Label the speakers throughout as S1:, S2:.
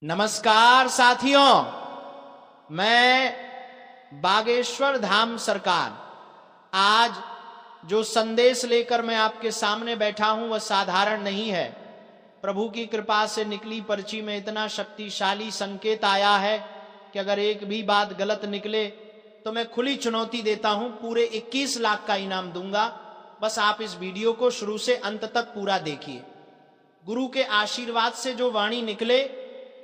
S1: नमस्कार साथियों, मैं बागेश्वर धाम सरकार आज जो संदेश लेकर मैं आपके सामने बैठा हूं वह साधारण नहीं है। प्रभु की कृपा से निकली पर्ची में इतना शक्तिशाली संकेत आया है कि अगर एक भी बात गलत निकले तो मैं खुली चुनौती देता हूं, पूरे 21 लाख का इनाम दूंगा। बस आप इस वीडियो को शुरू से अंत तक पूरा देखिए। गुरु के आशीर्वाद से जो वाणी निकले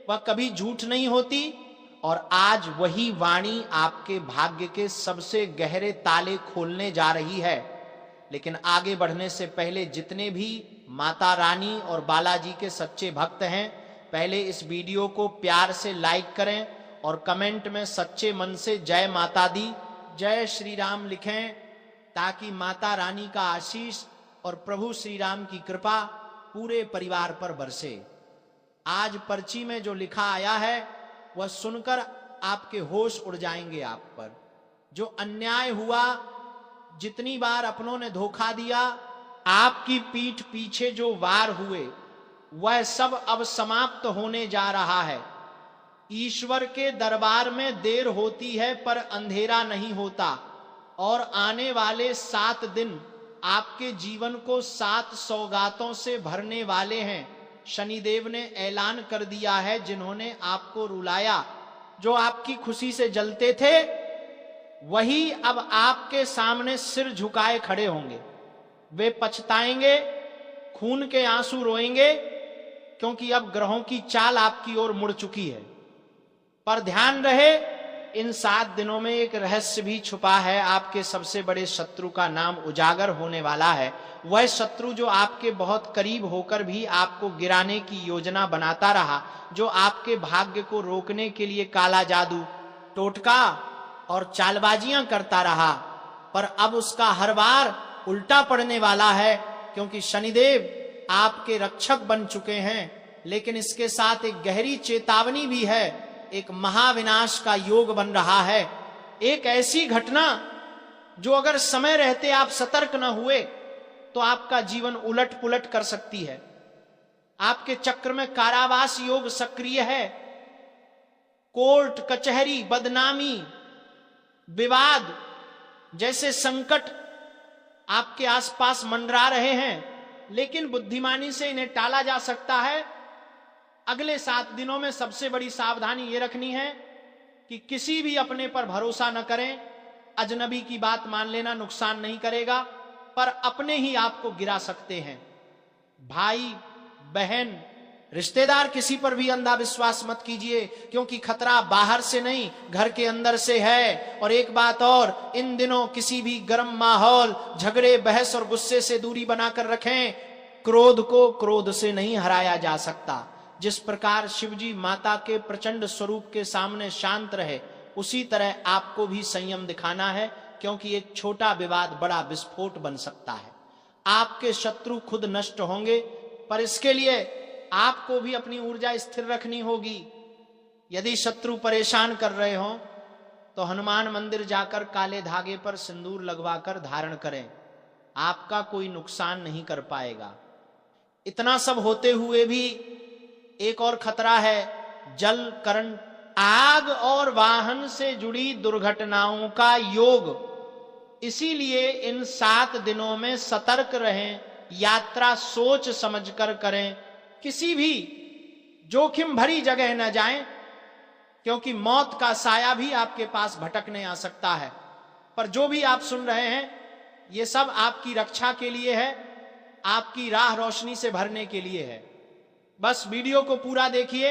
S1: वह कभी झूठ नहीं होती और आज वही वाणी आपके भाग्य के सबसे गहरे ताले खोलने जा रही है। लेकिन आगे बढ़ने से पहले जितने भी माता रानी और बालाजी के सच्चे भक्त हैं, पहले इस वीडियो को प्यार से लाइक करें और कमेंट में सच्चे मन से जय माता दी, जय श्री राम लिखें, ताकि माता रानी का आशीष और प्रभु श्री राम की कृपा पूरे परिवार पर बरसे। आज पर्ची में जो लिखा आया है वह सुनकर आपके होश उड़ जाएंगे आप पर। जो अन्याय हुआ, जितनी बार अपनों ने धोखा दिया, आपकी पीठ पीछे जो वार हुए, वह सब अब समाप्त होने जा रहा है। ईश्वर के दरबार में देर होती है पर अंधेरा नहीं होता और आने वाले 7 दिन आपके जीवन को 7 सौगातों से भरने वाले हैं। शनिदेव ने ऐलान कर दिया है, जिन्होंने आपको रुलाया, जो आपकी खुशी से जलते थे, वही अब आपके सामने सिर झुकाए खड़े होंगे। वे पछताएंगे, खून के आंसू रोएंगे, क्योंकि अब ग्रहों की चाल आपकी ओर मुड़ चुकी है। पर ध्यान रहे, इन 7 दिनों में एक रहस्य भी छुपा है। आपके सबसे बड़े शत्रु का नाम उजागर होने वाला है। वह शत्रु जो आपके बहुत करीब होकर भी आपको गिराने की योजना बनाता रहा, जो आपके भाग्य को रोकने के लिए काला जादू, टोटका और चालबाजियां करता रहा, पर अब उसका हर बार उल्टा पड़ने वाला है, क्योंकि शनिदेव आपके रक्षक बन चुके हैं। लेकिन इसके साथ एक गहरी चेतावनी भी है, एक महाविनाश का योग बन रहा है। एक ऐसी घटना जो अगर समय रहते आप सतर्क न हुए तो आपका जीवन उलट पुलट कर सकती है। आपके चक्र में कारावास योग सक्रिय है। कोर्ट कचहरी, बदनामी, विवाद जैसे संकट आपके आसपास मंडरा रहे हैं, लेकिन बुद्धिमानी से इन्हें टाला जा सकता है। अगले 7 दिनों में सबसे बड़ी सावधानी यह रखनी है कि किसी भी अपने पर भरोसा न करें। अजनबी की बात मान लेना नुकसान नहीं करेगा, पर अपने ही आपको गिरा सकते हैं। भाई बहन रिश्तेदार, किसी पर भी अंधा विश्वास मत कीजिए, क्योंकि खतरा बाहर से नहीं घर के अंदर से है। और एक बात और, इन दिनों किसी भी गर्म माहौल, झगड़े, बहस और गुस्से से दूरी बनाकर रखें। क्रोध को क्रोध से नहीं हराया जा सकता। जिस प्रकार शिवजी माता के प्रचंड स्वरूप के सामने शांत रहे, उसी तरह आपको भी संयम दिखाना है, क्योंकि एक छोटा विवाद बड़ा विस्फोट बन सकता है। आपके शत्रु खुद नष्ट होंगे, पर इसके लिए आपको भी अपनी ऊर्जा स्थिर रखनी होगी। यदि शत्रु परेशान कर रहे हो तो हनुमान मंदिर जाकर काले धागे पर सिंदूर लगवाकर धारण करें, आपका कोई नुकसान नहीं कर पाएगा। इतना सब होते हुए भी एक और खतरा है, जल, करंट, आग और वाहन से जुड़ी दुर्घटनाओं का योग। इसीलिए इन 7 दिनों में सतर्क रहें, यात्रा सोच समझकर करें, किसी भी जोखिम भरी जगह न जाएं, क्योंकि मौत का साया भी आपके पास भटकने आ सकता है। पर जो भी आप सुन रहे हैं, ये सब आपकी रक्षा के लिए है, आपकी राह रोशनी से भरने के लिए है। बस वीडियो को पूरा देखिए,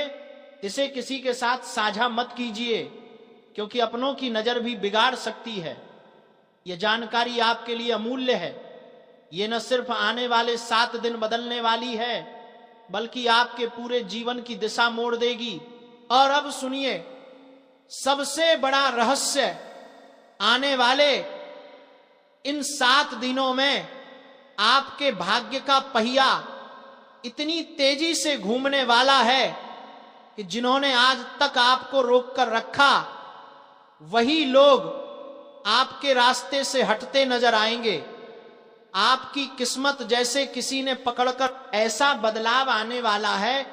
S1: इसे किसी के साथ साझा मत कीजिए, क्योंकि अपनों की नजर भी बिगाड़ सकती है। यह जानकारी आपके लिए अमूल्य है। यह न सिर्फ आने वाले 7 दिन बदलने वाली है, बल्कि आपके पूरे जीवन की दिशा मोड़ देगी। और अब सुनिए, सबसे बड़ा रहस्य, आने वाले इन 7 दिनों में आपके भाग्य का पहिया इतनी तेजी से घूमने वाला है कि जिन्होंने आज तक आपको रोक कर रखा, वही लोग आपके रास्ते से हटते नजर आएंगे। आपकी किस्मत जैसे किसी ने पकड़कर, ऐसा बदलाव आने वाला है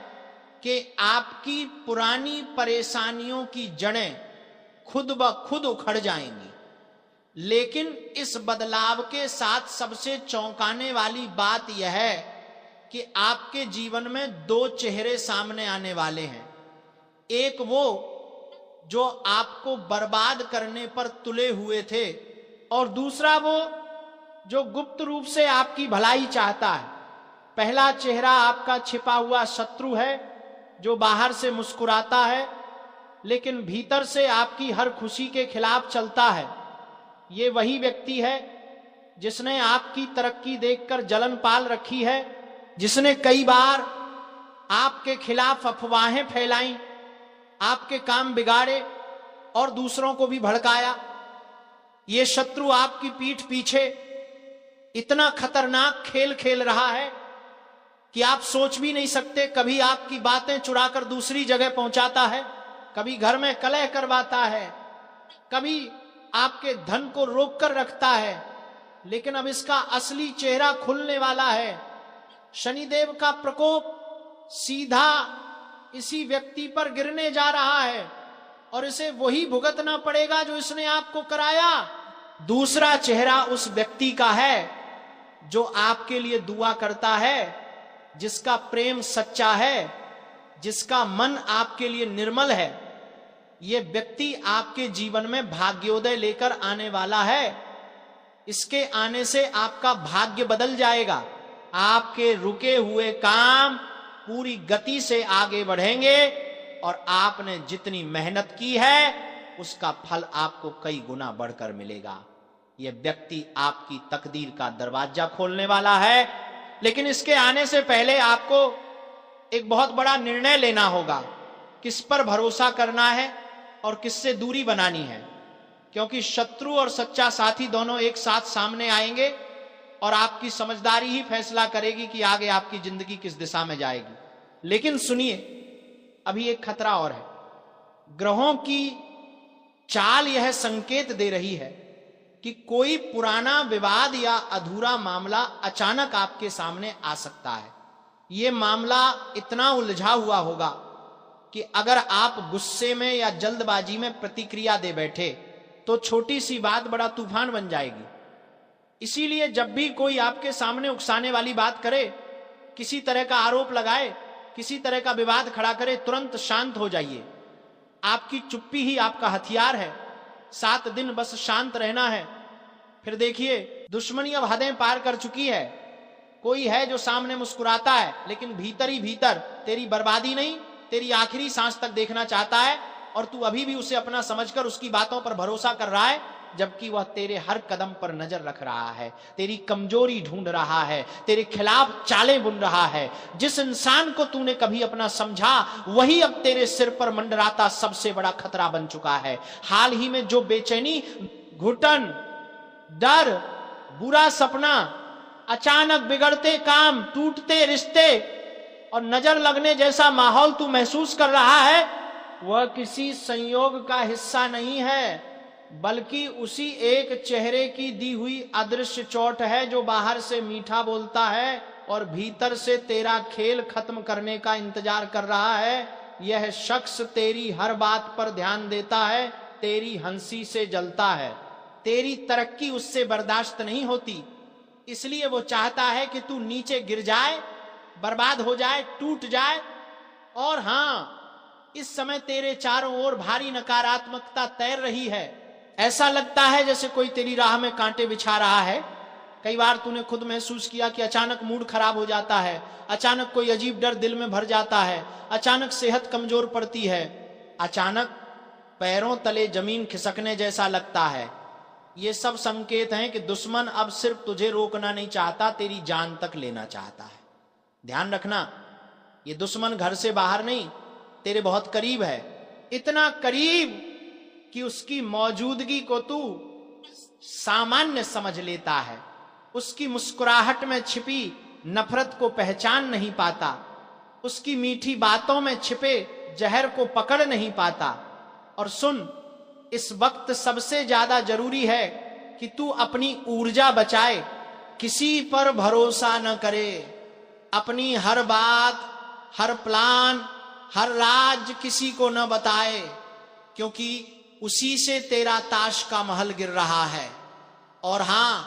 S1: कि आपकी पुरानी परेशानियों की जड़ें खुद ब खुद उखड़ जाएंगी। लेकिन इस बदलाव के साथ सबसे चौंकाने वाली बात यह है कि आपके जीवन में दो चेहरे सामने आने वाले हैं। एक वो जो आपको बर्बाद करने पर तुले हुए थे, और दूसरा वो जो गुप्त रूप से आपकी भलाई चाहता है। पहला चेहरा आपका छिपा हुआ शत्रु है जो बाहर से मुस्कुराता है लेकिन भीतर से आपकी हर खुशी के खिलाफ चलता है। ये वही व्यक्ति है जिसने आपकी तरक्की देखकर जलन पाल रखी है, जिसने कई बार आपके खिलाफ अफवाहें फैलाई, आपके काम बिगाड़े और दूसरों को भी भड़काया। ये शत्रु आपकी पीठ पीछे इतना खतरनाक खेल खेल रहा है कि आप सोच भी नहीं सकते। कभी आपकी बातें चुराकर दूसरी जगह पहुंचाता है, कभी घर में कलह करवाता है, कभी आपके धन को रोक कर रखता है। लेकिन अब इसका असली चेहरा खुलने वाला है। शनिदेव का प्रकोप सीधा इसी व्यक्ति पर गिरने जा रहा है और इसे वही भुगतना पड़ेगा जो इसने आपको कराया। दूसरा चेहरा उस व्यक्ति का है जो आपके लिए दुआ करता है, जिसका प्रेम सच्चा है, जिसका मन आपके लिए निर्मल है। यह व्यक्ति आपके जीवन में भाग्योदय लेकर आने वाला है। इसके आने से आपका भाग्य बदल जाएगा। आपके रुके हुए काम पूरी गति से आगे बढ़ेंगे और आपने जितनी मेहनत की है उसका फल आपको कई गुना बढ़कर मिलेगा। यह व्यक्ति आपकी तकदीर का दरवाजा खोलने वाला है। लेकिन इसके आने से पहले आपको एक बहुत बड़ा निर्णय लेना होगा, किस पर भरोसा करना है और किससे दूरी बनानी है। क्योंकि शत्रु और सच्चा साथी दोनों एक साथ सामने आएंगे और आपकी समझदारी ही फैसला करेगी कि आगे आपकी जिंदगी किस दिशा में जाएगी। लेकिन सुनिए, अभी एक खतरा और है। ग्रहों की चाल यह संकेत दे रही है कि कोई पुराना विवाद या अधूरा मामला अचानक आपके सामने आ सकता है। यह मामला इतना उलझा हुआ होगा कि अगर आप गुस्से में या जल्दबाजी में प्रतिक्रिया दे बैठे तो छोटी सी बात बड़ा तूफान बन जाएगी। इसीलिए जब भी कोई आपके सामने उकसाने वाली बात करे, किसी तरह का आरोप लगाए, किसी तरह का विवाद खड़ा करे, तुरंत शांत हो जाइए। आपकी चुप्पी ही आपका हथियार है। 7 दिन बस शांत रहना है। फिर देखिए, दुश्मनी अब हदें पार कर चुकी है। कोई है जो सामने मुस्कुराता है लेकिन भीतर ही भीतर तेरी बर्बादी नहीं, तेरी आखिरी सांस तक देखना चाहता है, और तू अभी भी उसे अपना समझकर उसकी बातों पर भरोसा कर रहा है, जबकि वह तेरे हर कदम पर नजर रख रहा है, तेरी कमजोरी ढूंढ रहा है, तेरे खिलाफ चालें बुन रहा है। जिस इंसान को तूने कभी अपना समझा वही अब तेरे सिर पर मंडराता सबसे बड़ा खतरा बन चुका है। हाल ही में जो बेचैनी, घुटन, डर, बुरा सपना, अचानक बिगड़ते काम, टूटते रिश्ते और नजर लगने जैसा माहौल तू महसूस कर रहा है, वह किसी संयोग का हिस्सा नहीं है, बल्कि उसी एक चेहरे की दी हुई अदृश्य चोट है जो बाहर से मीठा बोलता है और भीतर से तेरा खेल खत्म करने का इंतजार कर रहा है। यह शख्स तेरी हर बात पर ध्यान देता है, तेरी हंसी से जलता है, तेरी तरक्की उससे बर्दाश्त नहीं होती। इसलिए वो चाहता है कि तू नीचे गिर जाए, बर्बाद हो जाए, टूट जाए। और हां, इस समय तेरे चारों ओर भारी नकारात्मकता तैर रही है। ऐसा लगता है जैसे कोई तेरी राह में कांटे बिछा रहा है। कई बार तूने खुद महसूस किया कि अचानक मूड खराब हो जाता है, अचानक कोई अजीब डर दिल में भर जाता है, अचानक सेहत कमजोर पड़ती है, अचानक पैरों तले जमीन खिसकने जैसा लगता है। ये सब संकेत हैं कि दुश्मन अब सिर्फ तुझे रोकना नहीं चाहता, तेरी जान तक लेना चाहता है। ध्यान रखना, ये दुश्मन घर से बाहर नहीं, तेरे बहुत करीब है। इतना करीब कि उसकी मौजूदगी को तू सामान्य समझ लेता है, उसकी मुस्कुराहट में छिपी नफरत को पहचान नहीं पाता, उसकी मीठी बातों में छिपे जहर को पकड़ नहीं पाता। और सुन, इस वक्त सबसे ज्यादा जरूरी है कि तू अपनी ऊर्जा बचाए, किसी पर भरोसा न करे। अपनी हर बात, हर प्लान, हर राज किसी को न बताए, क्योंकि उसी से तेरा ताश का महल गिर रहा है। और हां,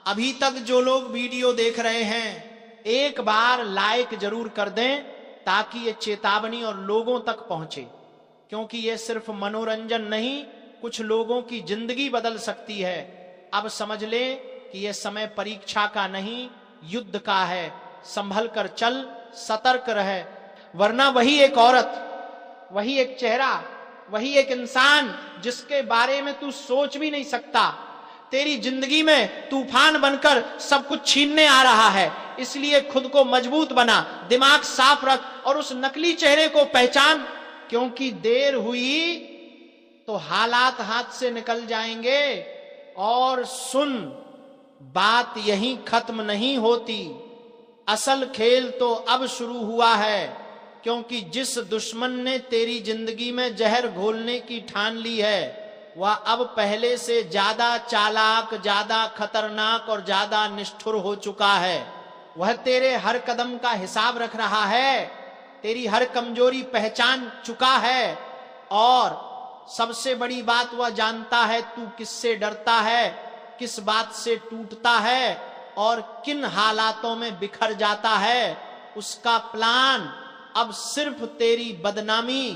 S1: अभी तक जो लोग वीडियो देख रहे हैं, एक बार लाइक जरूर कर दें ताकि ये चेतावनी और लोगों तक पहुंचे, क्योंकि ये सिर्फ मनोरंजन नहीं, कुछ लोगों की जिंदगी बदल सकती है। अब समझ ले कि यह समय परीक्षा का नहीं, युद्ध का है। संभल कर चल, सतर्क रहे, वरना वही एक औरत, वही एक चेहरा, वही एक इंसान जिसके बारे में तू सोच भी नहीं सकता, तेरी जिंदगी में तूफान बनकर सब कुछ छीनने आ रहा है। इसलिए खुद को मजबूत बना, दिमाग साफ रख और उस नकली चेहरे को पहचान, क्योंकि देर हुई तो हालात हाथ से निकल जाएंगे। और सुन, बात यहीं खत्म नहीं होती, असल खेल तो अब शुरू हुआ है, क्योंकि जिस दुश्मन ने तेरी जिंदगी में जहर घोलने की ठान ली है, वह अब पहले से ज्यादा चालाक, ज्यादा खतरनाक और ज्यादा निष्ठुर हो चुका है। वह तेरे हर कदम का हिसाब रख रहा है, तेरी हर कमजोरी पहचान चुका है, और सबसे बड़ी बात वह जानता है तू किससे डरता है, किस बात से टूटता है और किन हालातों में बिखर जाता है। उसका प्लान अब सिर्फ तेरी बदनामी,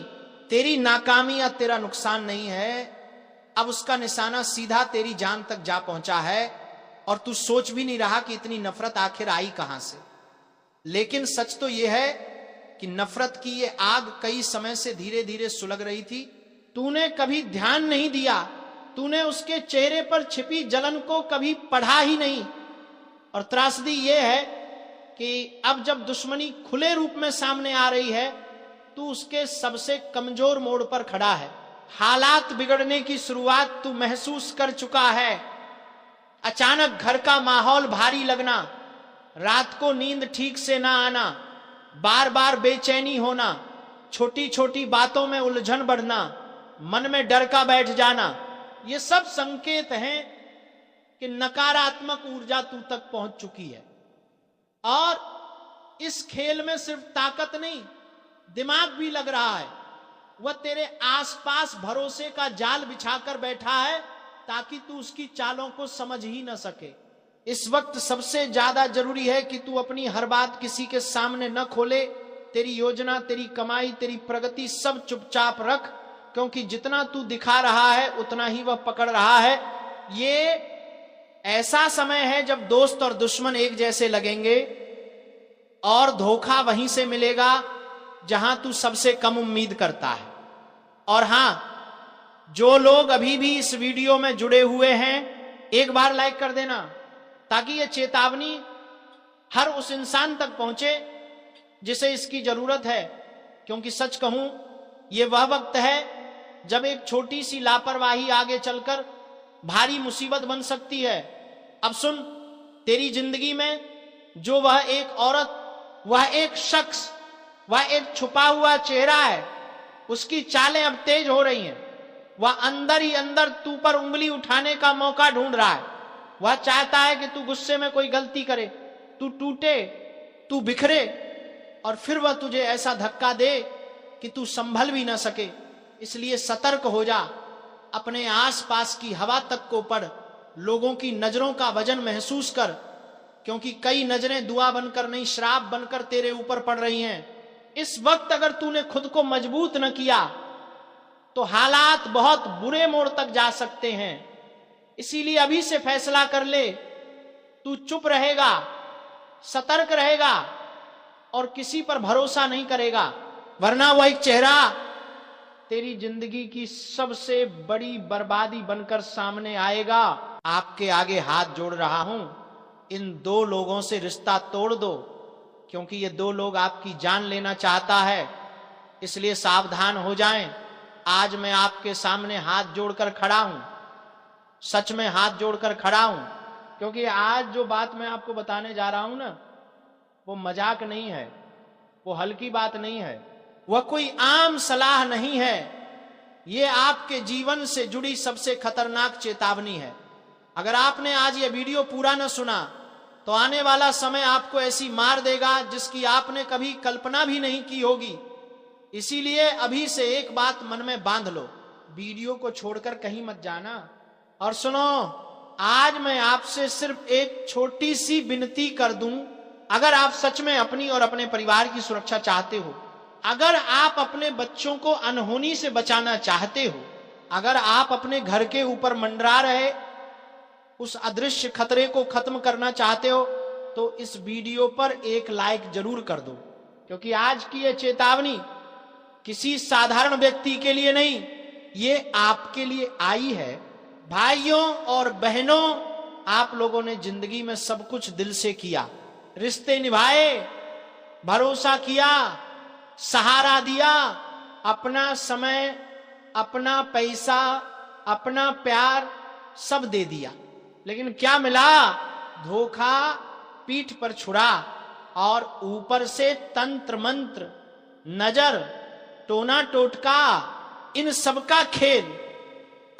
S1: तेरी नाकामी या तेरा नुकसान नहीं है, अब उसका निशाना सीधा तेरी जान तक जा पहुंचा है। और तू सोच भी नहीं रहा कि इतनी नफरत आखिर आई कहां से। लेकिन सच तो यह है कि नफरत की ये आग कई समय से धीरे धीरे सुलग रही थी। तूने कभी ध्यान नहीं दिया, तूने उसके चेहरे पर छिपी जलन को कभी पढ़ा ही नहीं। और त्रासदी यह है कि अब जब दुश्मनी खुले रूप में सामने आ रही है, तू उसके सबसे कमजोर मोड़ पर खड़ा है। हालात बिगड़ने की शुरुआत तू महसूस कर चुका है। अचानक घर का माहौल भारी लगना, रात को नींद ठीक से ना आना, बार बार बेचैनी होना, छोटी छोटी बातों में उलझन बढ़ना, मन में डर का बैठ जाना, ये सब संकेत हैं कि नकारात्मक ऊर्जा तू तक पहुंच चुकी है। और इस खेल में सिर्फ ताकत नहीं, दिमाग भी लग रहा है। वह तेरे आसपास भरोसे का जाल बिछाकर बैठा है ताकि तू उसकी चालों को समझ ही न सके। इस वक्त सबसे ज्यादा जरूरी है कि तू अपनी हर बात किसी के सामने न खोले। तेरी योजना, तेरी कमाई, तेरी प्रगति सब चुपचाप रख, क्योंकि जितना तू दिखा रहा है उतना ही वह पकड़ रहा है। ये ऐसा समय है जब दोस्त और दुश्मन एक जैसे लगेंगे, और धोखा वहीं से मिलेगा जहां तू सबसे कम उम्मीद करता है। और हां, जो लोग अभी भी इस वीडियो में जुड़े हुए हैं, एक बार लाइक कर देना ताकि यह चेतावनी हर उस इंसान तक पहुंचे जिसे इसकी जरूरत है। क्योंकि सच कहूं, यह वह वक्त है जब एक छोटी सी लापरवाही आगे चलकर भारी मुसीबत बन सकती है। अब सुन, तेरी जिंदगी में जो वह एक औरत, वह एक शख्स, वह एक छुपा हुआ चेहरा है, उसकी चालें अब तेज हो रही हैं। वह अंदर ही अंदर तू पर उंगली उठाने का मौका ढूंढ रहा है। वह चाहता है कि तू गुस्से में कोई गलती करे, तू टूटे, तू बिखरे, और फिर वह तुझे ऐसा धक्का दे कि तू संभल भी ना सके। इसलिए सतर्क हो जा, अपने आसपास की हवा तक को पढ़, लोगों की नजरों का वजन महसूस कर, क्योंकि कई नजरें दुआ बनकर नहीं, श्राप बनकर तेरे ऊपर पड़ रही हैं। इस वक्त अगर तूने खुद को मजबूत न किया तो हालात बहुत बुरे मोड़ तक जा सकते हैं। इसीलिए अभी से फैसला कर ले, तू चुप रहेगा, सतर्क रहेगा और किसी पर भरोसा नहीं करेगा, वरना वह एक चेहरा तेरी जिंदगी की सबसे बड़ी बर्बादी बनकर सामने आएगा। आपके आगे हाथ जोड़ रहा हूं, इन दो लोगों से रिश्ता तोड़ दो, क्योंकि ये दो लोग आपकी जान लेना चाहता है। इसलिए सावधान हो जाएं। आज मैं आपके सामने हाथ जोड़कर खड़ा हूं, सच में हाथ जोड़कर खड़ा हूं, क्योंकि आज जो बात मैं आपको बताने जा रहा हूं ना, वो मजाक नहीं है, वो हल्की बात नहीं है, वह कोई आम सलाह नहीं है। ये आपके जीवन से जुड़ी सबसे खतरनाक चेतावनी है। अगर आपने आज ये वीडियो पूरा न सुना तो आने वाला समय आपको ऐसी मार देगा जिसकी आपने कभी कल्पना भी नहीं की होगी। इसीलिए अभी से एक बात मन में बांध लो, वीडियो को छोड़कर कहीं मत जाना। और सुनो, आज मैं आपसे सिर्फ एक छोटी सी विनती कर दूं, अगर आप सच में अपनी और अपने परिवार की सुरक्षा चाहते हो, अगर आप अपने बच्चों को अनहोनी से बचाना चाहते हो, अगर आप अपने घर के ऊपर मंडरा रहे उस अदृश्य खतरे को खत्म करना चाहते हो, तो इस वीडियो पर एक लाइक जरूर कर दो, क्योंकि आज की यह चेतावनी किसी साधारण व्यक्ति के लिए नहीं, ये आपके लिए आई है। भाइयों और बहनों, आप लोगों ने जिंदगी में सब कुछ दिल से किया, रिश्ते निभाए, भरोसा किया, सहारा दिया, अपना समय, अपना पैसा, अपना प्यार सब दे दिया, लेकिन क्या मिला? धोखा, पीठ पर छुरा और ऊपर से तंत्र मंत्र, नजर, टोना टोटका, इन सब का खेल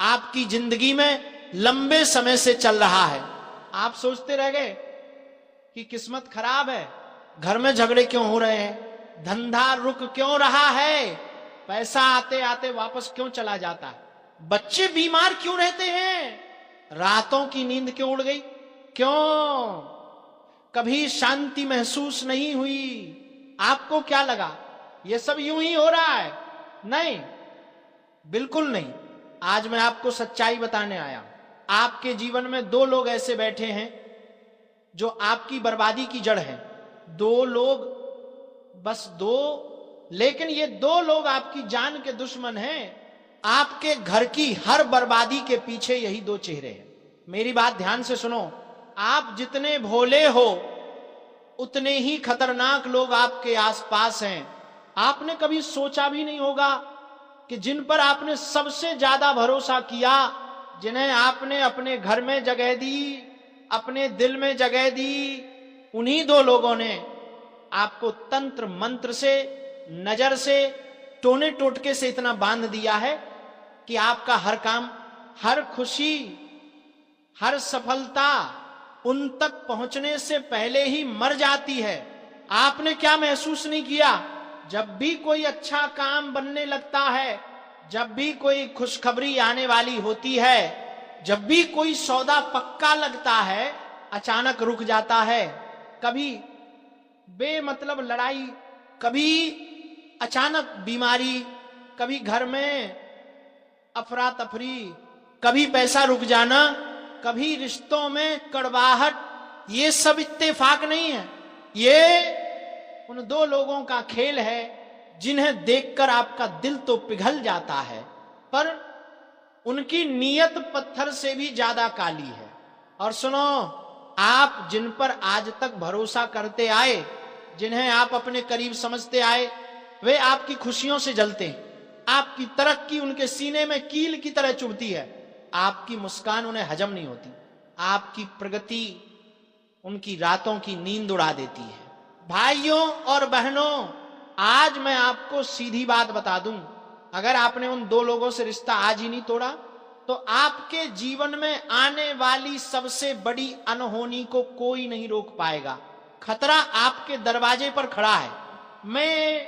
S1: आपकी जिंदगी में लंबे समय से चल रहा है। आप सोचते रह गए कि किस्मत खराब है, घर में झगड़े क्यों हो रहे हैं, धंधा रुक क्यों रहा है, पैसा आते आते वापस क्यों चला जाता है, बच्चे बीमार क्यों रहते हैं, रातों की नींद क्यों उड़ गई, क्यों कभी शांति महसूस नहीं हुई? आपको क्या लगा ये सब यूं ही हो रहा है? नहीं, बिल्कुल नहीं। आज मैं आपको सच्चाई बताने आया हूं। आपके जीवन में दो लोग ऐसे बैठे हैं जो आपकी बर्बादी की जड़ हैं। दो लोग, बस दो, लेकिन ये दो लोग आपकी जान के दुश्मन हैं। आपके घर की हर बर्बादी के पीछे यही दो चेहरे हैं। मेरी बात ध्यान से सुनो, आप जितने भोले हो उतने ही खतरनाक लोग आपके आसपास हैं। आपने कभी सोचा भी नहीं होगा कि जिन पर आपने सबसे ज्यादा भरोसा किया, जिन्हें आपने अपने घर में जगह दी, अपने दिल में जगह दी, उन्हीं दो लोगों ने आपको तंत्र मंत्र से, नजर से, टोने टोटके से इतना बांध दिया है कि आपका हर काम, हर खुशी, हर सफलता उन तक पहुंचने से पहले ही मर जाती है। आपने क्या महसूस नहीं किया? जब भी कोई अच्छा काम बनने लगता है, जब भी कोई खुशखबरी आने वाली होती है, जब भी कोई सौदा पक्का लगता है, अचानक रुक जाता है। कभी बेमतलब लड़ाई, कभी अचानक बीमारी, कभी घर में अफरा तफरी, कभी पैसा रुक जाना, कभी रिश्तों में कड़वाहट। ये सब इत्तेफाक नहीं है, ये उन दो लोगों का खेल है जिन्हें देखकर आपका दिल तो पिघल जाता है, पर उनकी नीयत पत्थर से भी ज्यादा काली है। और सुनो, आप जिन पर आज तक भरोसा करते आए, जिन्हें आप अपने करीब समझते आए, वे आपकी खुशियों से जलते हैं। आपकी तरक्की उनके सीने में कील की तरह चुभती है। आपकी मुस्कान उन्हें हजम नहीं होती। आपकी प्रगति उनकी रातों की नींद उड़ा देती है। भाइयों और बहनों, आज मैं आपको सीधी बात बता दूं, अगर आपने उन दो लोगों से रिश्ता आज ही नहीं तोड़ा, तो आपके जीवन में आने वाली सबसे बड़ी अनहोनी को कोई नहीं रोक पाएगा। खतरा आपके दरवाजे पर खड़ा है। मैं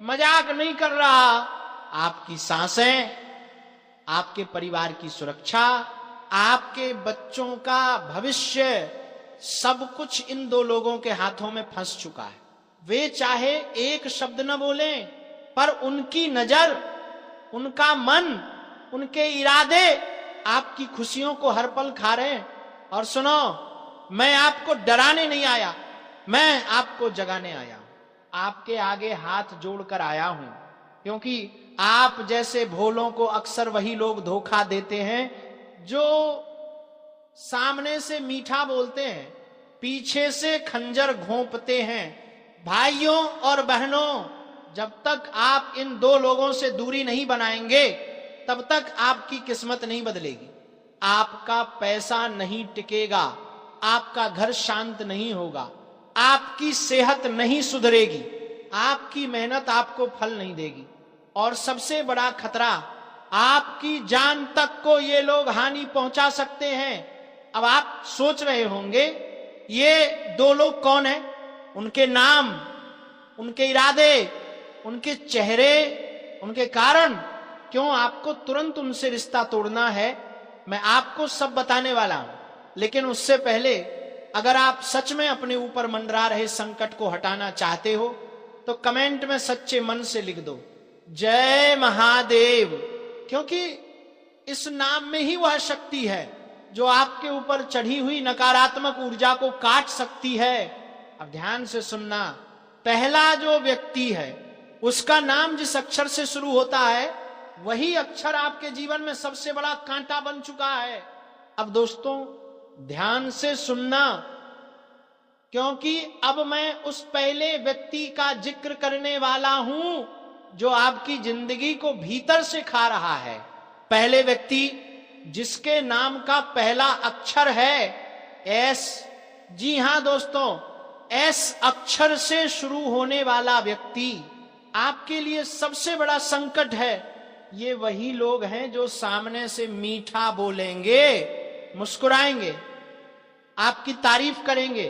S1: मजाक नहीं कर रहा। आपकी सांसें, आपके परिवार की सुरक्षा, आपके बच्चों का भविष्य, सब कुछ इन दो लोगों के हाथों में फंस चुका है। वे चाहे एक शब्द न बोलें, पर उनकी नजर, उनका मन, उनके इरादे आपकी खुशियों को हर पल खा रहे हैं। और सुनो, मैं आपको डराने नहीं आया, मैं आपको जगाने आया हूं। आपके आगे हाथ जोड़कर आया हूं, क्योंकि आप जैसे भोलों को अक्सर वही लोग धोखा देते हैं जो सामने से मीठा बोलते हैं, पीछे से खंजर घोंपते हैं। भाइयों और बहनों, जब तक आप इन दो लोगों से दूरी नहीं बनाएंगे, तब तक आपकी किस्मत नहीं बदलेगी। आपका पैसा नहीं टिकेगा, आपका घर शांत नहीं होगा, आपकी सेहत नहीं सुधरेगी, आपकी मेहनत आपको फल नहीं देगी, और सबसे बड़ा खतरा, आपकी जान तक को ये लोग हानि पहुंचा सकते हैं। अब आप सोच रहे होंगे ये दो लोग कौन हैं? उनके नाम, उनके इरादे, उनके चेहरे, उनके कारण क्यों आपको तुरंत उनसे रिश्ता तोड़ना है, मैं आपको सब बताने वाला हूं। लेकिन उससे पहले अगर आप सच में अपने ऊपर मंडरा रहे संकट को हटाना चाहते हो तो कमेंट में सच्चे मन से लिख दो जय महादेव, क्योंकि इस नाम में ही वह शक्ति है जो आपके ऊपर चढ़ी हुई नकारात्मक ऊर्जा को काट सकती है। अब ध्यान से सुनना, पहला जो व्यक्ति है उसका नाम जिस अक्षर से शुरू होता है वही अक्षर आपके जीवन में सबसे बड़ा कांटा बन चुका है। अब दोस्तों ध्यान से सुनना, क्योंकि अब मैं उस पहले व्यक्ति का जिक्र करने वाला हूं जो आपकी जिंदगी को भीतर से खा रहा है। पहले व्यक्ति जिसके नाम का पहला अक्षर है एस। जी हां दोस्तों, एस अक्षर से शुरू होने वाला व्यक्ति आपके लिए सबसे बड़ा संकट है। ये वही लोग हैं जो सामने से मीठा बोलेंगे, मुस्कुराएंगे, आपकी तारीफ करेंगे,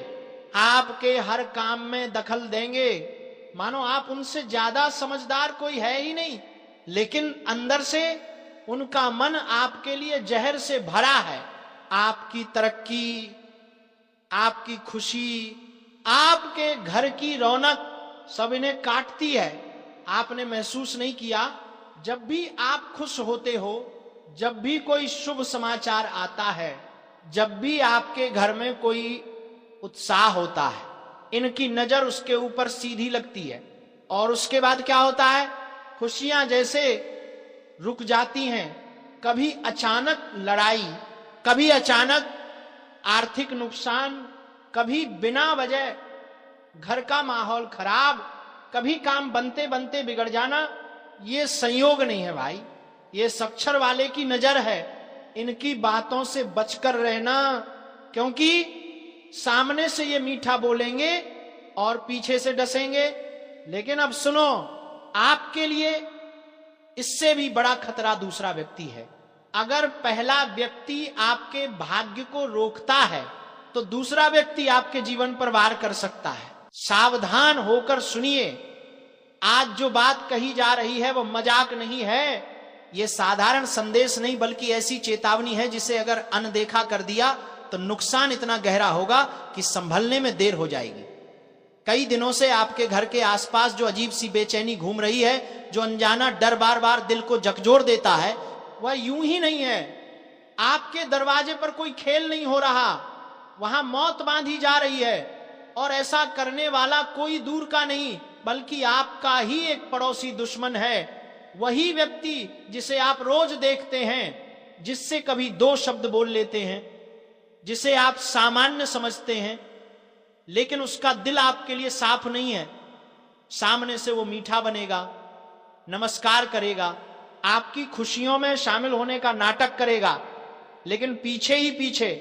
S1: आपके हर काम में दखल देंगे, मानो आप उनसे ज्यादा समझदार कोई है ही नहीं, लेकिन अंदर से उनका मन आपके लिए जहर से भरा है। आपकी तरक्की, आपकी खुशी, आपके घर की रौनक सब इन्हें काटती है। आपने महसूस नहीं किया, जब भी आप खुश होते हो, जब भी कोई शुभ समाचार आता है, जब भी आपके घर में कोई उत्साह होता है, इनकी नजर उसके ऊपर सीधी लगती है और उसके बाद क्या होता है, खुशियां जैसे रुक जाती हैं। कभी अचानक लड़ाई, कभी अचानक आर्थिक नुकसान, कभी बिना वजह घर का माहौल खराब, कभी काम बनते बनते बिगड़ जाना। ये संयोग नहीं है भाई, ये अक्षर वाले की नजर है। इनकी बातों से बचकर रहना, क्योंकि सामने से ये मीठा बोलेंगे और पीछे से डसेंगे। लेकिन अब सुनो, आपके लिए इससे भी बड़ा खतरा दूसरा व्यक्ति है। अगर पहला व्यक्ति आपके भाग्य को रोकता है तो दूसरा व्यक्ति आपके जीवन पर वार कर सकता है। सावधान होकर सुनिए, आज जो बात कही जा रही है वो मजाक नहीं है, ये साधारण संदेश नहीं बल्कि ऐसी चेतावनी है जिसे अगर अनदेखा कर दिया तो नुकसान इतना गहरा होगा कि संभलने में देर हो जाएगी। कई दिनों से आपके घर के आसपास जो अजीब सी बेचैनी घूम रही है, जो अनजाना डर बार बार दिल को झकझोर देता है, वह यूं ही नहीं है। आपके दरवाजे पर कोई खेल नहीं हो रहा, वहां मौत बांधी जा रही है, और ऐसा करने वाला कोई दूर का नहीं बल्कि आपका ही एक पड़ोसी दुश्मन है। वही व्यक्ति जिसे आप रोज देखते हैं, जिससे कभी दो शब्द बोल लेते हैं, जिसे आप सामान्य समझते हैं, लेकिन उसका दिल आपके लिए साफ नहीं है। सामने से वो मीठा बनेगा, नमस्कार करेगा, आपकी खुशियों में शामिल होने का नाटक करेगा, लेकिन पीछे ही पीछे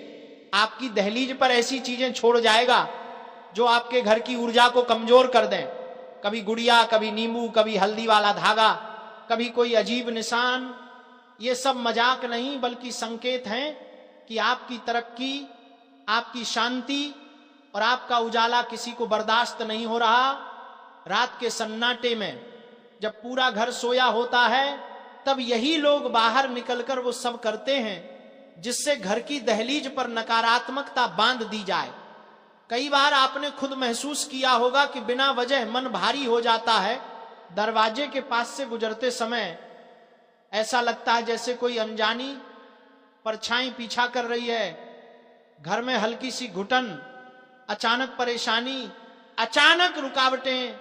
S1: आपकी दहलीज पर ऐसी चीजें छोड़ जाएगा जो आपके घर की ऊर्जा को कमजोर कर दें। कभी गुड़िया, कभी नींबू, कभी हल्दी वाला धागा, कभी कोई अजीब निशान। ये सब मजाक नहीं बल्कि संकेत हैं कि आपकी तरक्की, आपकी शांति और आपका उजाला किसी को बर्दाश्त नहीं हो रहा। रात के सन्नाटे में जब पूरा घर सोया होता है, तब यही लोग बाहर निकलकर वो सब करते हैं जिससे घर की दहलीज पर नकारात्मकता बांध दी जाए। कई बार आपने खुद महसूस किया होगा कि बिना वजह मन भारी हो जाता है। दरवाजे के पास से गुजरते समय ऐसा लगता है जैसे कोई अनजानी परछाई पीछा कर रही है। घर में हल्की सी घुटन, अचानक परेशानी, अचानक रुकावटें,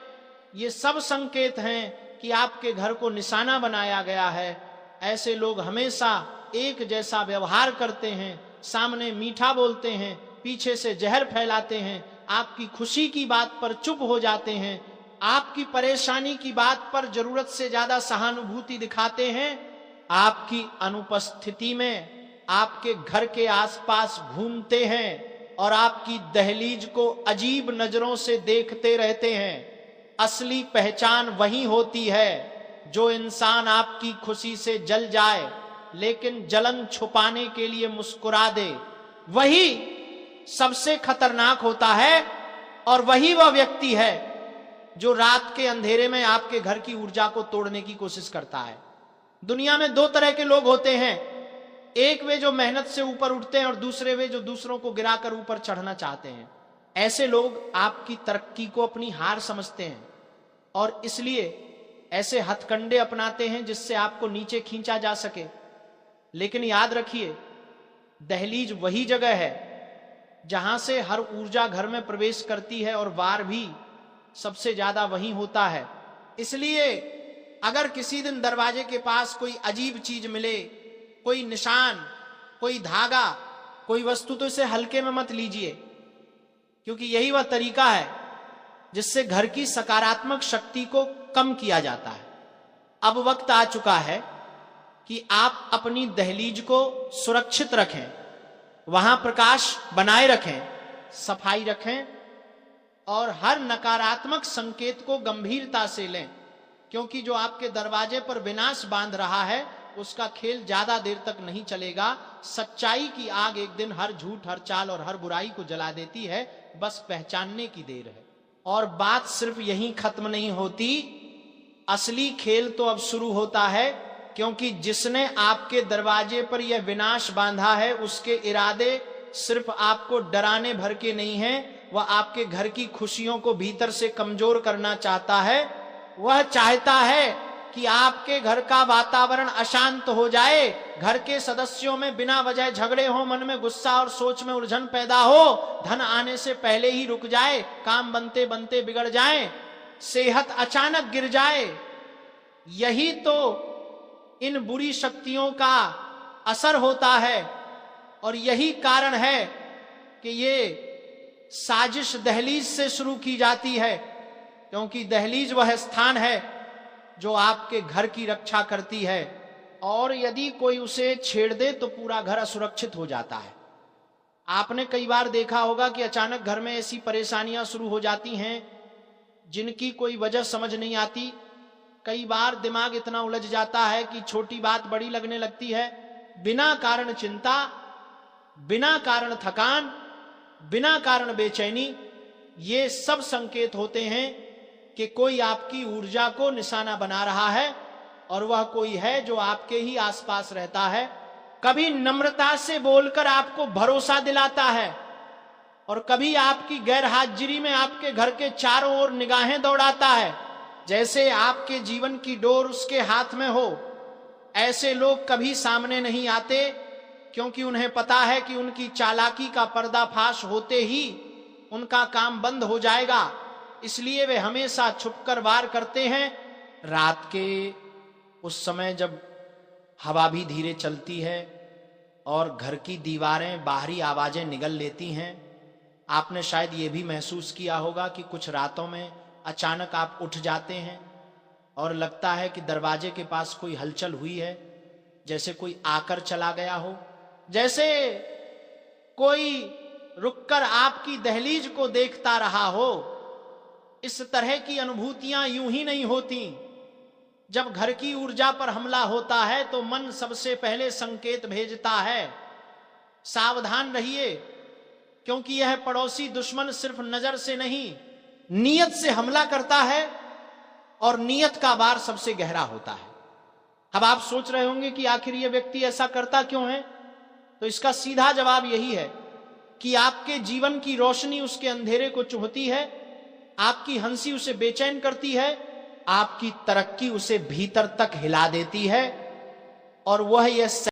S1: ये सब संकेत हैं कि आपके घर को निशाना बनाया गया है। ऐसे लोग हमेशा एक जैसा व्यवहार करते हैं, सामने मीठा बोलते हैं, पीछे से जहर फैलाते हैं, आपकी खुशी की बात पर चुप हो जाते हैं, आपकी परेशानी की बात पर जरूरत से ज्यादा सहानुभूति दिखाते हैं, आपकी अनुपस्थिति में आपके घर के आसपास घूमते हैं और आपकी दहलीज को अजीब नजरों से देखते रहते हैं। असली पहचान वही होती है जो इंसान आपकी खुशी से जल जाए लेकिन जलन छुपाने के लिए मुस्कुरा दे। वही सबसे खतरनाक होता है और वही वह व्यक्ति है जो रात के अंधेरे में आपके घर की ऊर्जा को तोड़ने की कोशिश करता है। दुनिया में दो तरह के लोग होते हैं, एक वे जो मेहनत से ऊपर उठते हैं और दूसरे वे जो दूसरों को गिराकर ऊपर चढ़ना चाहते हैं। ऐसे लोग आपकी तरक्की को अपनी हार समझते हैं और इसलिए ऐसे हथकंडे अपनाते हैं जिससे आपको नीचे खींचा जा सके। लेकिन याद रखिए, दहलीज वही जगह है जहां से हर ऊर्जा घर में प्रवेश करती है और वार भी सबसे ज्यादा वहीं होता है। इसलिए अगर किसी दिन दरवाजे के पास कोई अजीब चीज मिले, कोई निशान, कोई धागा, कोई वस्तु, तो इसे हल्के में मत लीजिए, क्योंकि यही वह तरीका है जिससे घर की सकारात्मक शक्ति को कम किया जाता है। अब वक्त आ चुका है कि आप अपनी दहलीज को सुरक्षित रखें, वहां प्रकाश बनाए रखें, सफाई रखें और हर नकारात्मक संकेत को गंभीरता से लें, क्योंकि जो आपके दरवाजे पर विनाश बांध रहा है उसका खेल ज्यादा देर तक नहीं चलेगा। सच्चाई की आग एक दिन हर झूठ, हर चाल और हर बुराई को जला देती है, बस पहचानने की देर है। और बात सिर्फ यहीं खत्म नहीं होती, असली खेल तो अब शुरू होता है, क्योंकि जिसने आपके दरवाजे पर यह विनाश बांधा है उसके इरादे सिर्फ आपको डराने भर के नहीं हैं, वह आपके घर की खुशियों को भीतर से कमजोर करना चाहता है। वह चाहता है कि आपके घर का वातावरण अशांत हो जाए, घर के सदस्यों में बिना वजह झगड़े हो, मन में गुस्सा और सोच में उलझन पैदा हो, धन आने से पहले ही रुक जाए, काम बनते बनते बिगड़ जाए, सेहत अचानक गिर जाए। यही तो इन बुरी शक्तियों का असर होता है और यही कारण है कि ये साजिश दहलीज से शुरू की जाती है, क्योंकि दहलीज वह स्थान है जो आपके घर की रक्षा करती है और यदि कोई उसे छेड़ दे तो पूरा घर असुरक्षित हो जाता है। आपने कई बार देखा होगा कि अचानक घर में ऐसी परेशानियां शुरू हो जाती हैं जिनकी कोई वजह समझ नहीं आती। कई बार दिमाग इतना उलझ जाता है कि छोटी बात बड़ी लगने लगती है। बिना कारण चिंता, बिना कारण थकान, बिना कारण बेचैनी, ये सब संकेत होते हैं कि कोई आपकी ऊर्जा को निशाना बना रहा है और वह कोई है जो आपके ही आसपास रहता है। कभी नम्रता से बोलकर आपको भरोसा दिलाता है और कभी आपकी गैर हाजिरी में आपके घर के चारों ओर निगाहें दौड़ाता है, जैसे आपके जीवन की डोर उसके हाथ में हो। ऐसे लोग कभी सामने नहीं आते, क्योंकि उन्हें पता है कि उनकी चालाकी का पर्दाफाश होते ही उनका काम बंद हो जाएगा। इसलिए वे हमेशा छुपकर वार करते हैं। रात के उस समय जब हवा भी धीरे चलती है और घर की दीवारें बाहरी आवाजें निगल लेती हैं, आपने शायद ये भी महसूस किया होगा कि कुछ रातों में अचानक आप उठ जाते हैं और लगता है कि दरवाजे के पास कोई हलचल हुई है, जैसे कोई आकर चला गया हो, जैसे कोई रुककर आपकी दहलीज को देखता रहा हो। इस तरह की अनुभूतियां यूं ही नहीं होती। जब घर की ऊर्जा पर हमला होता है तो मन सबसे पहले संकेत भेजता है, सावधान रहिए, क्योंकि यह पड़ोसी दुश्मन सिर्फ नजर से नहीं, नीयत से हमला करता है और नीयत का वार सबसे गहरा होता है। अब आप सोच रहे होंगे कि आखिर यह व्यक्ति ऐसा करता क्यों है? तो इसका सीधा जवाब यही है कि आपके जीवन की रोशनी उसके अंधेरे को चुभती है, आपकी हंसी उसे बेचैन करती है, आपकी तरक्की उसे भीतर तक हिला देती है और वह यह